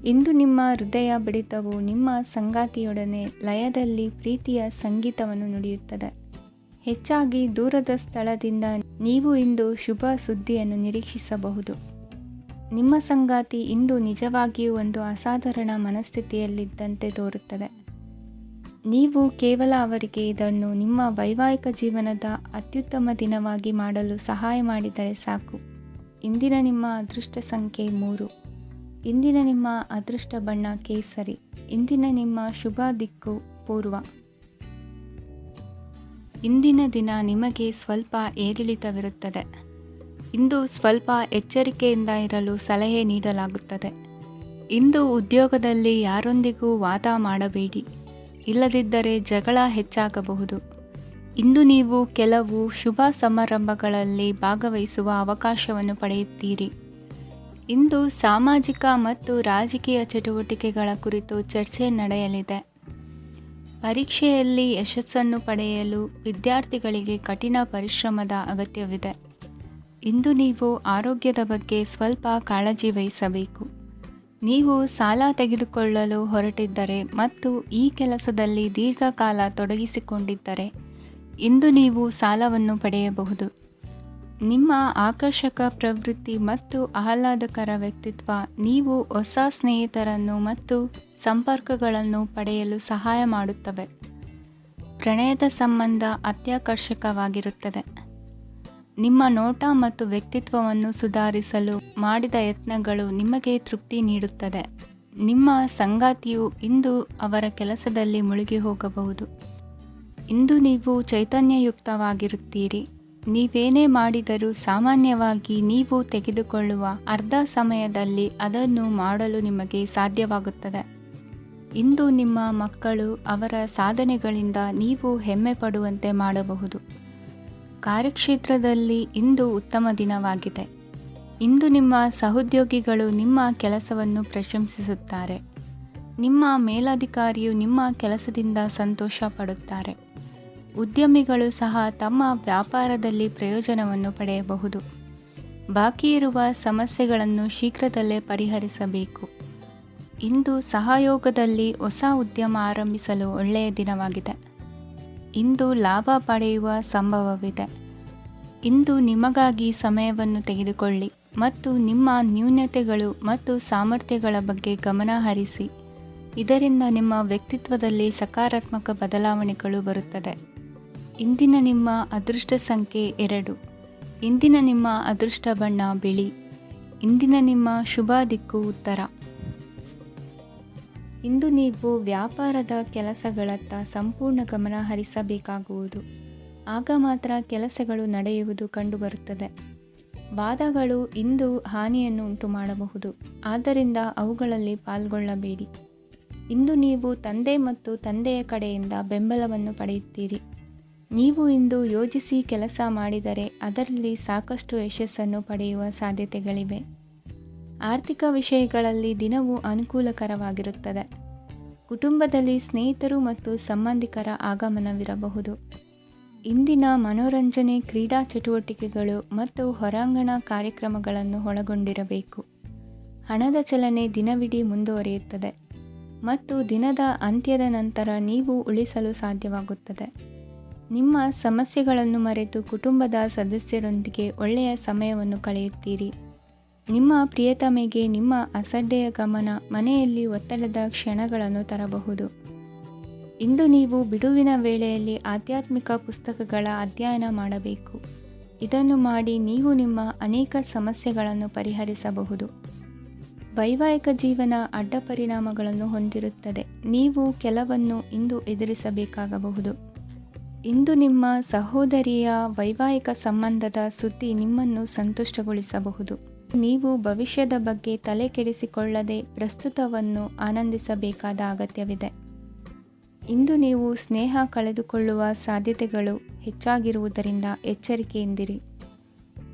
ಇಂದು ನಿಮ್ಮ ಹೃದಯ ಬಡಿತವು ನಿಮ್ಮ ಸಂಗಾತಿಯೊಡನೆ ಲಯದಲ್ಲಿ ಪ್ರೀತಿಯ ಸಂಗೀತವನ್ನು ನುಡಿಯುತ್ತದೆ. ಹೆಚ್ಚಾಗಿ ದೂರದ ಸ್ಥಳದಿಂದ ನೀವು ಇಂದು ಶುಭ ಸುದ್ದಿಯನ್ನು ನಿರೀಕ್ಷಿಸಬಹುದು. ನಿಮ್ಮ ಸಂಗಾತಿ ಇಂದು ನಿಜವಾಗಿಯೂ ಒಂದು ಅಸಾಧಾರಣ ಮನಸ್ಥಿತಿಯಲ್ಲಿದ್ದಂತೆ ತೋರುತ್ತದೆ. ನೀವು ಕೇವಲ ಅವರಿಗೆ ಇದನ್ನು ನಿಮ್ಮ ವೈವಾಹಿಕ ಜೀವನದ ಅತ್ಯುತ್ತಮ ದಿನವಾಗಿ ಮಾಡಲು ಸಹಾಯ ಮಾಡಿದರೆ ಸಾಕು. ಇಂದಿನ ನಿಮ್ಮ ಅದೃಷ್ಟ ಸಂಖ್ಯೆ 3. ಇಂದಿನ ನಿಮ್ಮ ಅದೃಷ್ಟ ಬಣ್ಣ ಕೇಸರಿ. ಇಂದಿನ ನಿಮ್ಮ ಶುಭ ದಿಕ್ಕು ಪೂರ್ವ. ಇಂದಿನ ದಿನ ನಿಮಗೆ ಸ್ವಲ್ಪ ಏರಿಳಿತವಿರುತ್ತದೆ. ಇಂದು ಸ್ವಲ್ಪ ಎಚ್ಚರಿಕೆಯಿಂದ ಇರಲು ಸಲಹೆ ನೀಡಲಾಗುತ್ತದೆ. ಇಂದು ಉದ್ಯೋಗದಲ್ಲಿ ಯಾರೊಂದಿಗೂ ವಾದ ಮಾಡಬೇಡಿ, ಇಲ್ಲದಿದ್ದರೆ ಜಗಳ ಹೆಚ್ಚಾಗಬಹುದು. ಇಂದು ನೀವು ಕೆಲವು ಶುಭ ಸಮಾರಂಭಗಳಲ್ಲಿ ಭಾಗವಹಿಸುವ ಅವಕಾಶವನ್ನು ಪಡೆಯುತ್ತೀರಿ. ಇಂದು ಸಾಮಾಜಿಕ ಮತ್ತು ರಾಜಕೀಯ ಚಟುವಟಿಕೆಗಳ ಕುರಿತು ಚರ್ಚೆ ನಡೆಯಲಿದೆ. ಪರೀಕ್ಷೆಯಲ್ಲಿ ಯಶಸ್ಸನ್ನು ಪಡೆಯಲು ವಿದ್ಯಾರ್ಥಿಗಳಿಗೆ ಕಠಿಣ ಪರಿಶ್ರಮದ ಅಗತ್ಯವಿದೆ. ಇಂದು ನೀವು ಆರೋಗ್ಯದ ಬಗ್ಗೆ ಸ್ವಲ್ಪ ಕಾಳಜಿ ವಹಿಸಬೇಕು. ನೀವು ಸಾಲ ತೆಗೆದುಕೊಳ್ಳಲು ಹೊರಟಿದ್ದರೆ ಮತ್ತು ಈ ಕೆಲಸದಲ್ಲಿ ದೀರ್ಘಕಾಲ ತೊಡಗಿಸಿಕೊಂಡಿದ್ದರೆ ಇಂದು ನೀವು ಸಾಲವನ್ನು ಪಡೆಯಬಹುದು. ನಿಮ್ಮ ಆಕರ್ಷಕ ಪ್ರವೃತ್ತಿ ಮತ್ತು ಆಹ್ಲಾದಕರ ವ್ಯಕ್ತಿತ್ವ ನೀವು ಹೊಸ ಸ್ನೇಹಿತರನ್ನು ಮತ್ತು ಸಂಪರ್ಕಗಳನ್ನು ಪಡೆಯಲು ಸಹಾಯ ಮಾಡುತ್ತವೆ. ಪ್ರಣಯದ ಸಂಬಂಧ ಅತ್ಯಾಕರ್ಷಕವಾಗಿರುತ್ತದೆ. ನಿಮ್ಮ ನೋಟ ಮತ್ತು ವ್ಯಕ್ತಿತ್ವವನ್ನು ಸುಧಾರಿಸಲು ಮಾಡಿದ ಯತ್ನಗಳು ನಿಮಗೆ ತೃಪ್ತಿ ನೀಡುತ್ತದೆ. ನಿಮ್ಮ ಸಂಗಾತಿಯು ಇಂದು ಅವರ ಕೆಲಸದಲ್ಲಿ ಮುಳುಗಿ ಹೋಗಬಹುದು. ಇಂದು ನೀವು ಚೈತನ್ಯಯುಕ್ತವಾಗಿರುತ್ತೀರಿ. ನೀವೇನೇ ಮಾಡಿದರೂ ಸಾಮಾನ್ಯವಾಗಿ ನೀವು ತೆಗೆದುಕೊಳ್ಳುವ ಅರ್ಧ ಸಮಯದಲ್ಲಿ ಅದನ್ನು ಮಾಡಲು ನಿಮಗೆ ಸಾಧ್ಯವಾಗುತ್ತದೆ. ಇಂದು ನಿಮ್ಮ ಮಕ್ಕಳು ಅವರ ಸಾಧನೆಗಳಿಂದ ನೀವು ಹೆಮ್ಮೆ ಪಡುವಂತೆ ಮಾಡಬಹುದು. ಕಾರ್ಯಕ್ಷೇತ್ರದಲ್ಲಿ ಇಂದು ಉತ್ತಮ ದಿನವಾಗಿದೆ. ಇಂದು ನಿಮ್ಮ ಸಹೋದ್ಯೋಗಿಗಳು ನಿಮ್ಮ ಕೆಲಸವನ್ನು ಪ್ರಶಂಸಿಸುತ್ತಾರೆ. ನಿಮ್ಮ ಮೇಲಧಿಕಾರಿಯು ನಿಮ್ಮ ಕೆಲಸದಿಂದ ಸಂತೋಷ ಪಡುತ್ತಾರೆ. ಉದ್ಯಮಿಗಳು ಸಹ ತಮ್ಮ ವ್ಯಾಪಾರದಲ್ಲಿ ಪ್ರಯೋಜನವನ್ನು ಪಡೆಯಬಹುದು. ಬಾಕಿ ಇರುವ ಸಮಸ್ಯೆಗಳನ್ನು ಶೀಘ್ರದಲ್ಲೇ ಪರಿಹರಿಸಬೇಕು. ಇಂದು ಸಹಯೋಗದಲ್ಲಿ ಹೊಸ ಉದ್ಯಮ ಆರಂಭಿಸಲು ಒಳ್ಳೆಯ ದಿನವಾಗಿದೆ. ಇಂದು ಲಾಭ ಪಡೆಯುವ ಸಂಭವವಿದೆ. ಇಂದು ನಿಮಗಾಗಿ ಸಮಯವನ್ನು ತೆಗೆದುಕೊಳ್ಳಿ ಮತ್ತು ನಿಮ್ಮ ನ್ಯೂನತೆಗಳು ಮತ್ತು ಸಾಮರ್ಥ್ಯಗಳ ಬಗ್ಗೆ ಗಮನ ಹರಿಸಿ. ಇದರಿಂದ ನಿಮ್ಮ ವ್ಯಕ್ತಿತ್ವದಲ್ಲಿ ಸಕಾರಾತ್ಮಕ ಬದಲಾವಣೆಗಳು ಬರುತ್ತದೆ. ಇಂದಿನ ನಿಮ್ಮ ಅದೃಷ್ಟ ಸಂಖ್ಯೆ 2. ಇಂದಿನ ನಿಮ್ಮ ಅದೃಷ್ಟ ಬಣ್ಣ ಬಿಳಿ. ಇಂದಿನ ನಿಮ್ಮ ಶುಭ ದಿಕ್ಕು ಉತ್ತರ. ಇಂದು ನೀವು ವ್ಯಾಪಾರದ ಕೆಲಸಗಳತ್ತ ಸಂಪೂರ್ಣ ಗಮನ ಹರಿಸಬೇಕಾಗುವುದು. ಆಗ ಮಾತ್ರ ಕೆಲಸಗಳು ನಡೆಯುವುದು ಕಂಡುಬರುತ್ತದೆ. ವಾದಗಳು ಇಂದು ಹಾನಿಯನ್ನು ಉಂಟು ಮಾಡಬಹುದು, ಆದ್ದರಿಂದ ಅವುಗಳಲ್ಲಿ ಪಾಲ್ಗೊಳ್ಳಬೇಡಿ. ಇಂದು ನೀವು ತಂದೆ ಮತ್ತು ತಂದೆಯ ಕಡೆಯಿಂದ ಬೆಂಬಲವನ್ನು ಪಡೆಯುತ್ತೀರಿ. ನೀವು ಇಂದು ಯೋಜಿಸಿ ಕೆಲಸ ಮಾಡಿದರೆ ಅದರಲ್ಲಿ ಸಾಕಷ್ಟು ಯಶಸ್ಸನ್ನು ಪಡೆಯುವ ಸಾಧ್ಯತೆಗಳಿವೆ. ಆರ್ಥಿಕ ವಿಷಯಗಳಲ್ಲಿ ದಿನವು ಅನುಕೂಲಕರವಾಗಿರುತ್ತದೆ. ಕುಟುಂಬದಲ್ಲಿ ಸ್ನೇಹಿತರು ಮತ್ತು ಸಂಬಂಧಿಕರ ಆಗಮನವಿರಬಹುದು. ಇಂದಿನ ಮನೋರಂಜನೆ ಕ್ರೀಡಾ ಚಟುವಟಿಕೆಗಳು ಮತ್ತು ಹೊರಾಂಗಣ ಕಾರ್ಯಕ್ರಮಗಳನ್ನು ಒಳಗೊಂಡಿರಬೇಕು. ಹಣದ ಚಲನೆ ದಿನವಿಡೀ ಮುಂದುವರಿಯುತ್ತದೆ ಮತ್ತು ದಿನದ ಅಂತ್ಯದ ನಂತರ ನೀವು ಉಳಿಸಲು ಸಾಧ್ಯವಾಗುತ್ತದೆ. ನಿಮ್ಮ ಸಮಸ್ಯೆಗಳನ್ನು ಮರೆತು ಕುಟುಂಬದ ಸದಸ್ಯರೊಂದಿಗೆ ಒಳ್ಳೆಯ ಸಮಯವನ್ನು ಕಳೆಯುತ್ತೀರಿ. ನಿಮ್ಮ ಪ್ರಿಯತಮೆಗೆ ನಿಮ್ಮ ಅಸಡ್ಡೆಯ ಗಮನ ಮನೆಯಲ್ಲಿ ಒತ್ತಡದ ಕ್ಷಣಗಳನ್ನು ತರಬಹುದು. ಇಂದು ನೀವು ಬಿಡುವಿನ ವೇಳೆಯಲ್ಲಿ ಆಧ್ಯಾತ್ಮಿಕ ಪುಸ್ತಕಗಳ ಅಧ್ಯಯನ ಮಾಡಬೇಕು. ಇದನ್ನು ಮಾಡಿ ನೀವು ನಿಮ್ಮ ಅನೇಕ ಸಮಸ್ಯೆಗಳನ್ನು ಪರಿಹರಿಸಬಹುದು. ವೈವಾಹಿಕ ಜೀವನ ಅಡ್ಡ ಪರಿಣಾಮಗಳನ್ನು ಹೊಂದಿರುತ್ತದೆ. ನೀವು ಕೆಲವನ್ನು ಇಂದು ಎದುರಿಸಬೇಕಾಗಬಹುದು. ಇಂದು ನಿಮ್ಮ ಸಹೋದರಿಯ ವೈವಾಹಿಕ ಸಂಬಂಧದ ಸುದ್ದಿ ನಿಮ್ಮನ್ನು ಸಂತುಷ್ಟಗೊಳಿಸಬಹುದು. ನೀವು ಭವಿಷ್ಯದ ಬಗ್ಗೆ ತಲೆ ಕೆಡಿಸಿಕೊಳ್ಳದೆ ಪ್ರಸ್ತುತವನ್ನು ಆನಂದಿಸಬೇಕಾದ ಅಗತ್ಯವಿದೆ. ಇಂದು ನೀವು ಸ್ನೇಹ ಕಳೆದುಕೊಳ್ಳುವ ಸಾಧ್ಯತೆಗಳು ಹೆಚ್ಚಾಗಿರುವುದರಿಂದ ಎಚ್ಚರಿಕೆಯಿಂದಿರಿ.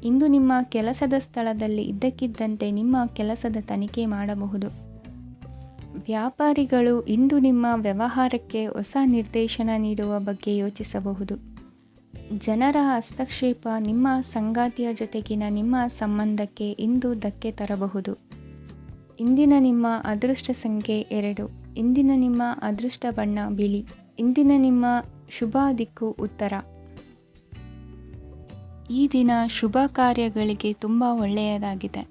ಇಂದು ನಿಮ್ಮ ಕೆಲಸದ ಸ್ಥಳದಲ್ಲಿ ಇದ್ದಕ್ಕಿದ್ದಂತೆ ನಿಮ್ಮ ಕೆಲಸದ ತನಿಖೆ ಮಾಡಬಹುದು. ವ್ಯಾಪಾರಿಗಳು ಇಂದು ನಿಮ್ಮ ವ್ಯವಹಾರಕ್ಕೆ ಹೊಸ ನಿರ್ದೇಶನ ನೀಡುವ ಬಗ್ಗೆ ಯೋಚಿಸಬಹುದು. ಜನರ ಹಸ್ತಕ್ಷೇಪ ನಿಮ್ಮ ಸಂಗಾತಿಯ ಜೊತೆಗಿನ ನಿಮ್ಮ ಸಂಬಂಧಕ್ಕೆ ಇಂದು ಧಕ್ಕೆ ತರಬಹುದು. ಇಂದಿನ ನಿಮ್ಮ ಅದೃಷ್ಟ ಸಂಖ್ಯೆ 2. ಇಂದಿನ ನಿಮ್ಮ ಅದೃಷ್ಟ ಬಣ್ಣ ಬಿಳಿ. ಇಂದಿನ ನಿಮ್ಮ ಶುಭ ದಿಕ್ಕು ಉತ್ತರ. ಈ ದಿನ ಶುಭ ಕಾರ್ಯಗಳಿಗೆ ತುಂಬ ಒಳ್ಳೆಯದಾಗಿದೆ.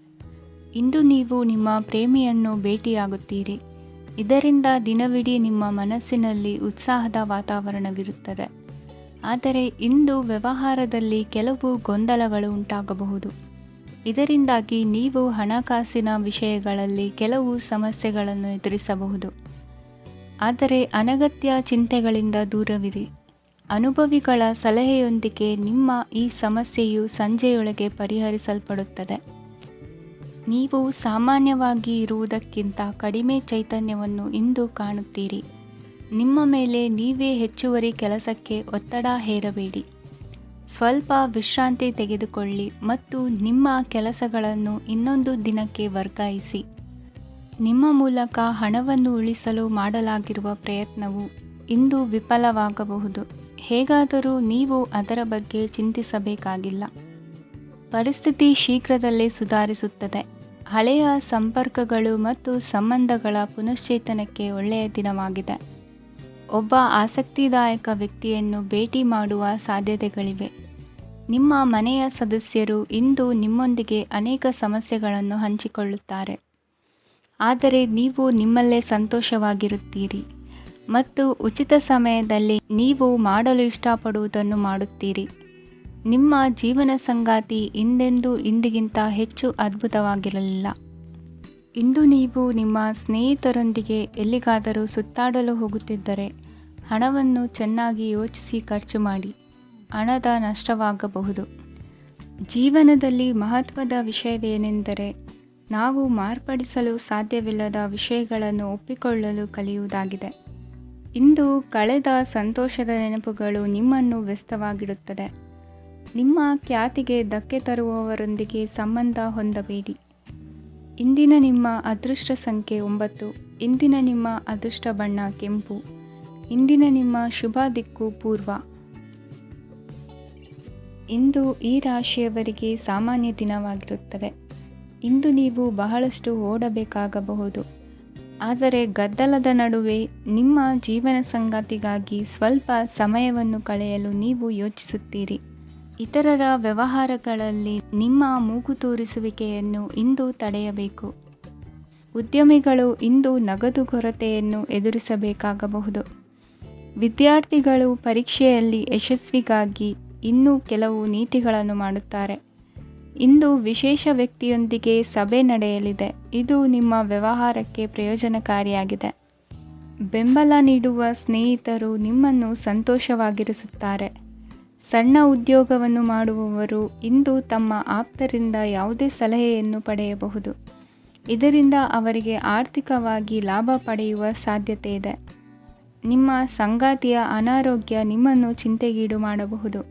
ಇಂದು ನೀವು ನಿಮ್ಮ ಪ್ರೇಮಿಯನ್ನು ಭೇಟಿಯಾಗುತ್ತೀರಿ. ಇದರಿಂದ ದಿನವಿಡೀ ನಿಮ್ಮ ಮನಸ್ಸಿನಲ್ಲಿ ಉತ್ಸಾಹದ ವಾತಾವರಣವಿರುತ್ತದೆ. ಆದರೆ ಇಂದು ವ್ಯವಹಾರದಲ್ಲಿ ಕೆಲವು ಗೊಂದಲಗಳು ಉಂಟಾಗಬಹುದು. ಇದರಿಂದಾಗಿ ನೀವು ಹಣಕಾಸಿನ ವಿಷಯಗಳಲ್ಲಿ ಕೆಲವು ಸಮಸ್ಯೆಗಳನ್ನು ಎದುರಿಸಬಹುದು. ಆದರೆ ಅನಗತ್ಯ ಚಿಂತೆಗಳಿಂದ ದೂರವಿರಿ. ಅನುಭವಿಗಳ ಸಲಹೆಯೊಂದಿಗೆ ನಿಮ್ಮ ಈ ಸಮಸ್ಯೆಯು ಸಂಜೆಯೊಳಗೆ ಪರಿಹರಿಸಲ್ಪಡುತ್ತದೆ. ನೀವು ಸಾಮಾನ್ಯವಾಗಿ ಇರುವುದಕ್ಕಿಂತ ಕಡಿಮೆ ಚೈತನ್ಯವನ್ನು ಇಂದು ಕಾಣುತ್ತೀರಿ. ನಿಮ್ಮ ಮೇಲೆ ನೀವೇ ಹೆಚ್ಚುವರಿ ಕೆಲಸಕ್ಕೆ ಒತ್ತಡ ಹೇರಬೇಡಿ. ಸ್ವಲ್ಪ ವಿಶ್ರಾಂತಿ ತೆಗೆದುಕೊಳ್ಳಿ ಮತ್ತು ನಿಮ್ಮ ಕೆಲಸಗಳನ್ನು ಇನ್ನೊಂದು ದಿನಕ್ಕೆ ವರ್ಗಾಯಿಸಿ. ನಿಮ್ಮ ಮೂಲಕ ಹಣವನ್ನು ಉಳಿಸಲು ಮಾಡಲಾಗಿರುವ ಪ್ರಯತ್ನವು ಇಂದು ವಿಫಲವಾಗಬಹುದು. ಹೇಗಾದರೂ ನೀವು ಅದರ ಬಗ್ಗೆ ಚಿಂತಿಸಬೇಕಾಗಿಲ್ಲ. ಪರಿಸ್ಥಿತಿ ಶೀಘ್ರದಲ್ಲೇ ಸುಧಾರಿಸುತ್ತದೆ. ಹಳೆಯ ಸಂಪರ್ಕಗಳು ಮತ್ತು ಸಂಬಂಧಗಳ ಪುನಶ್ಚೇತನಕ್ಕೆ ಒಳ್ಳೆಯ ದಿನವಾಗಿದೆ. ಒಬ್ಬ ಆಸಕ್ತಿದಾಯಕ ವ್ಯಕ್ತಿಯನ್ನು ಭೇಟಿ ಮಾಡುವ ಸಾಧ್ಯತೆಗಳಿವೆ. ನಿಮ್ಮ ಮನೆಯ ಸದಸ್ಯರು ಇಂದು ನಿಮ್ಮೊಂದಿಗೆ ಅನೇಕ ಸಮಸ್ಯೆಗಳನ್ನು ಹಂಚಿಕೊಳ್ಳುತ್ತಾರೆ. ಆದರೆ ನೀವು ನಿಮ್ಮಲ್ಲೇ ಸಂತೋಷವಾಗಿರುತ್ತೀರಿ ಮತ್ತು ಉಚಿತ ಸಮಯದಲ್ಲಿ ನೀವು ಮಾಡಲು ಇಷ್ಟಪಡುವುದನ್ನು ಮಾಡುತ್ತೀರಿ. ನಿಮ್ಮ ಜೀವನ ಸಂಗಾತಿ ಇಂದಿಗಿಂತ ಹೆಚ್ಚು ಅದ್ಭುತವಾಗಿರಲಿಲ್ಲ. ಇಂದು ನೀವು ನಿಮ್ಮ ಸ್ನೇಹಿತರೊಂದಿಗೆ ಎಲ್ಲಿಗಾದರೂ ಸುತ್ತಾಡಲು ಹೋಗುತ್ತಿದ್ದರೆ ಹಣವನ್ನು ಚೆನ್ನಾಗಿ ಯೋಚಿಸಿ ಖರ್ಚು ಮಾಡಿ. ಹಣದ ನಷ್ಟವಾಗಬಹುದು. ಜೀವನದಲ್ಲಿ ಮಹತ್ವದ ವಿಷಯವೇನೆಂದರೆ ನಾವು ಮಾರ್ಪಡಿಸಲು ಸಾಧ್ಯವಿಲ್ಲದ ವಿಷಯಗಳನ್ನು ಒಪ್ಪಿಕೊಳ್ಳಲು ಕಲಿಯುವುದಾಗಿದೆ. ಇಂದು ಕಳೆದ ಸಂತೋಷದ ನೆನಪುಗಳು ನಿಮ್ಮನ್ನು ವ್ಯಸ್ತವಾಗಿಡುತ್ತದೆ. ನಿಮ್ಮ ಖ್ಯಾತಿಗೆ ಧಕ್ಕೆ ತರುವವರೊಂದಿಗೆ ಸಂಬಂಧ ಹೊಂದಬೇಡಿ. ಇಂದಿನ ನಿಮ್ಮ ಅದೃಷ್ಟ ಸಂಖ್ಯೆ 9. ಇಂದಿನ ನಿಮ್ಮ ಅದೃಷ್ಟ ಬಣ್ಣ ಕೆಂಪು. ಇಂದಿನ ನಿಮ್ಮ ಶುಭ ದಿಕ್ಕು ಪೂರ್ವ. ಇಂದು ಈ ರಾಶಿಯವರಿಗೆ ಸಾಮಾನ್ಯ ದಿನವಾಗಿರುತ್ತದೆ. ಇಂದು ನೀವು ಬಹಳಷ್ಟು ಓಡಬೇಕಾಗಬಹುದು. ಆದರೆ ಗದ್ದಲದ ನಡುವೆ ನಿಮ್ಮ ಜೀವನ ಸಂಗಾತಿಗಾಗಿ ಸ್ವಲ್ಪ ಸಮಯವನ್ನು ಕಳೆಯಲು ನೀವು ಯೋಚಿಸುತ್ತೀರಿ. ಇತರರ ವ್ಯವಹಾರಗಳಲ್ಲಿ ನಿಮ್ಮ ಮೂಗು ತೂರಿಸುವಿಕೆಯನ್ನು ಇಂದು ತಡೆಯಬೇಕು. ಉದ್ಯಮಿಗಳು ಇಂದು ನಗದು ಕೊರತೆಯನ್ನು ಎದುರಿಸಬೇಕಾಗಬಹುದು. ವಿದ್ಯಾರ್ಥಿಗಳು ಪರೀಕ್ಷೆಯಲ್ಲಿ ಯಶಸ್ವಿಗಾಗಿ ಇನ್ನೂ ಕೆಲವು ನೀತಿಗಳನ್ನು ಮಾಡುತ್ತಾರೆ. ಇಂದು ವಿಶೇಷ ವ್ಯಕ್ತಿಯೊಂದಿಗೆ ಸಭೆ ನಡೆಯಲಿದೆ. ಇದು ನಿಮ್ಮ ವ್ಯವಹಾರಕ್ಕೆ ಪ್ರಯೋಜನಕಾರಿಯಾಗಿದೆ. ಬೆಂಬಲ ನೀಡುವ ಸ್ನೇಹಿತರು ನಿಮ್ಮನ್ನು ಸಂತೋಷವಾಗಿರಿಸುತ್ತಾರೆ. ಸಣ್ಣ ಉದ್ಯೋಗವನ್ನು ಮಾಡುವವರು ಇಂದು ತಮ್ಮ ಆಪ್ತರಿಂದ ಯಾವುದೇ ಸಲಹೆಯನ್ನು ಪಡೆಯಬಹುದು. ಇದರಿಂದ ಅವರಿಗೆ ಆರ್ಥಿಕವಾಗಿ ಲಾಭ ಪಡೆಯುವ ಸಾಧ್ಯತೆ ಇದೆ. ನಿಮ್ಮ ಸಂಗಾತಿಯ ಅನಾರೋಗ್ಯ ನಿಮ್ಮನ್ನು ಚಿಂತೆಗೀಡು ಮಾಡಬಹುದು.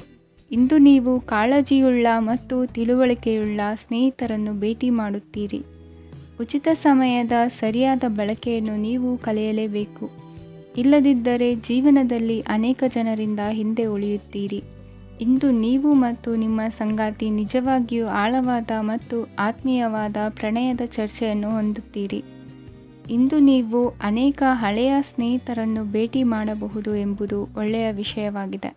ಇಂದು ನೀವು ಕಾಳಜಿಯುಳ್ಳ ಮತ್ತು ತಿಳುವಳಿಕೆಯುಳ್ಳ ಸ್ನೇಹಿತರನ್ನು ಭೇಟಿ ಮಾಡುತ್ತೀರಿ. ಉಚಿತ ಸಮಯದ ಸರಿಯಾದ ಬಳಕೆಯನ್ನು ನೀವು ಕಲಿಯಲೇಬೇಕು. ಇಲ್ಲದಿದ್ದರೆ ಜೀವನದಲ್ಲಿ ಅನೇಕ ಜನರಿಂದ ಹಿಂದೆ ಉಳಿಯುತ್ತೀರಿ. ಇಂದು ನೀವು ಮತ್ತು ನಿಮ್ಮ ಸಂಗಾತಿ ನಿಜವಾಗಿಯೂ ಆಳವಾದ ಮತ್ತು ಆತ್ಮೀಯವಾದ ಪ್ರಣಯದ ಚರ್ಚೆಯನ್ನು ಹೊಂದುತ್ತೀರಿ. ಇಂದು ನೀವು ಅನೇಕ ಹಳೆಯ ಸ್ನೇಹಿತರನ್ನು ಭೇಟಿ ಮಾಡಬಹುದು ಎಂಬುದು ಒಳ್ಳೆಯ ವಿಷಯವಾಗಿದೆ.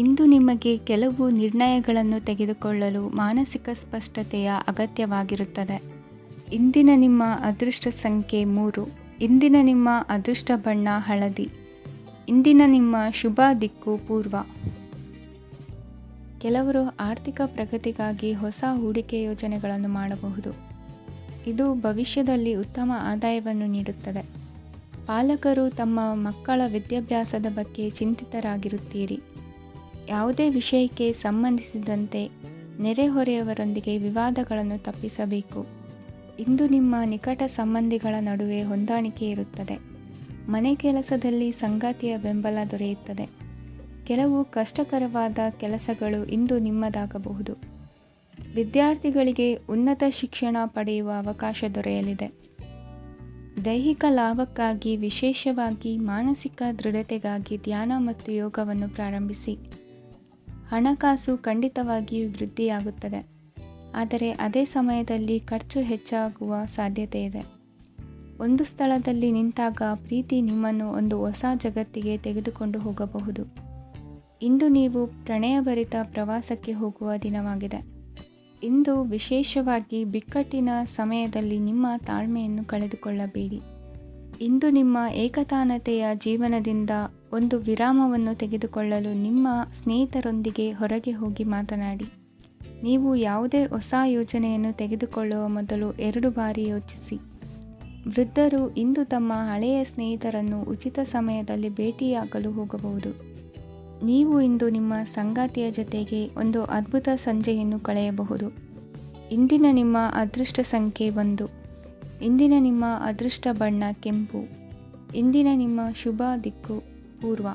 ಇಂದು ನಿಮಗೆ ಕೆಲವು ನಿರ್ಣಯಗಳನ್ನು ತೆಗೆದುಕೊಳ್ಳಲು ಮಾನಸಿಕ ಸ್ಪಷ್ಟತೆಯ ಅಗತ್ಯವಾಗಿರುತ್ತದೆ. ಇಂದಿನ ನಿಮ್ಮ ಅದೃಷ್ಟ ಸಂಖ್ಯೆ 3. ಇಂದಿನ ನಿಮ್ಮ ಅದೃಷ್ಟ ಬಣ್ಣ ಹಳದಿ. ಇಂದಿನ ನಿಮ್ಮ ಶುಭ ದಿಕ್ಕು ಪೂರ್ವ. ಕೆಲವರು ಆರ್ಥಿಕ ಪ್ರಗತಿಗಾಗಿ ಹೊಸ ಹೂಡಿಕೆ ಯೋಜನೆಗಳನ್ನು ಮಾಡಬಹುದು. ಇದು ಭವಿಷ್ಯದಲ್ಲಿ ಉತ್ತಮ ಆದಾಯವನ್ನು ನೀಡುತ್ತದೆ. ಪಾಲಕರು ತಮ್ಮ ಮಕ್ಕಳ ವಿದ್ಯಾಭ್ಯಾಸದ ಬಗ್ಗೆ ಚಿಂತಿತರಾಗಿರುತ್ತೀರಿ. ಯಾವುದೇ ವಿಷಯಕ್ಕೆ ಸಂಬಂಧಿಸಿದಂತೆ ನೆರೆಹೊರೆಯವರೊಂದಿಗೆ ವಿವಾದಗಳನ್ನು ತಪ್ಪಿಸಬೇಕು. ಇಂದು ನಿಮ್ಮ ನಿಕಟ ಸಂಬಂಧಿಗಳ ನಡುವೆ ಹೊಂದಾಣಿಕೆ ಇರುತ್ತದೆ. ಮನೆ ಕೆಲಸದಲ್ಲಿ ಸಂಗಾತಿಯ ಬೆಂಬಲ ದೊರೆಯುತ್ತದೆ. ಕೆಲವು ಕಷ್ಟಕರವಾದ ಕೆಲಸಗಳು ಇಂದು ನಿಮ್ಮದಾಗಬಹುದು. ವಿದ್ಯಾರ್ಥಿಗಳಿಗೆ ಉನ್ನತ ಶಿಕ್ಷಣ ಪಡೆಯುವ ಅವಕಾಶ ದೊರೆಯಲಿದೆ. ದೈಹಿಕ ಲಾಭಕ್ಕಾಗಿ, ವಿಶೇಷವಾಗಿ ಮಾನಸಿಕ ದೃಢತೆಗಾಗಿ ಧ್ಯಾನ ಮತ್ತು ಯೋಗವನ್ನು ಪ್ರಾರಂಭಿಸಿ. ಹಣಕಾಸು ಖಂಡಿತವಾಗಿಯೂ ವೃದ್ಧಿಯಾಗುತ್ತದೆ. ಆದರೆ ಅದೇ ಸಮಯದಲ್ಲಿ ಖರ್ಚು ಹೆಚ್ಚಾಗುವ ಸಾಧ್ಯತೆ ಇದೆ. ಒಂದು ಸ್ಥಳದಲ್ಲಿ ನಿಂತಾಗ ಪ್ರೀತಿ ನಿಮ್ಮನ್ನು ಒಂದು ಹೊಸ ಜಗತ್ತಿಗೆ ತೆಗೆದುಕೊಂಡು ಹೋಗಬಹುದು. ಇಂದು ನೀವು ಪ್ರಣಯಭರಿತ ಪ್ರವಾಸಕ್ಕೆ ಹೋಗುವ ದಿನವಾಗಿದೆ. ಇಂದು ವಿಶೇಷವಾಗಿ ಬಿಕ್ಕಟ್ಟಿನ ಸಮಯದಲ್ಲಿ ನಿಮ್ಮ ತಾಳ್ಮೆಯನ್ನು ಕಳೆದುಕೊಳ್ಳಬೇಡಿ. ಇಂದು ನಿಮ್ಮ ಏಕತಾನತೆಯ ಜೀವನದಿಂದ ಒಂದು ವಿರಾಮವನ್ನು ತೆಗೆದುಕೊಳ್ಳಲು ನಿಮ್ಮ ಸ್ನೇಹಿತರೊಂದಿಗೆ ಹೊರಗೆ ಹೋಗಿ ಮಾತನಾಡಿ. ನೀವು ಯಾವುದೇ ಹೊಸ ಯೋಜನೆಯನ್ನು ತೆಗೆದುಕೊಳ್ಳುವ ಮೊದಲು 2 ಬಾರಿ ಯೋಚಿಸಿ. ವೃದ್ಧರು ಇಂದು ತಮ್ಮ ಹಳೆಯ ಸ್ನೇಹಿತರನ್ನು ಉಚಿತ ಸಮಯದಲ್ಲಿ ಭೇಟಿಯಾಗಲು ಹೋಗಬಹುದು. ನೀವು ಇಂದು ನಿಮ್ಮ ಸಂಗಾತಿಯ ಜೊತೆಗೆ ಒಂದು ಅದ್ಭುತ ಸಂಜೆಯನ್ನು ಕಳೆಯಬಹುದು. ಇಂದಿನ ನಿಮ್ಮ ಅದೃಷ್ಟ ಸಂಖ್ಯೆ 1. ಇಂದಿನ ನಿಮ್ಮ ಅದೃಷ್ಟ ಬಣ್ಣ ಕೆಂಪು. ಇಂದಿನ ನಿಮ್ಮ ಶುಭ ದಿಕ್ಕು ಪೂರ್ವ.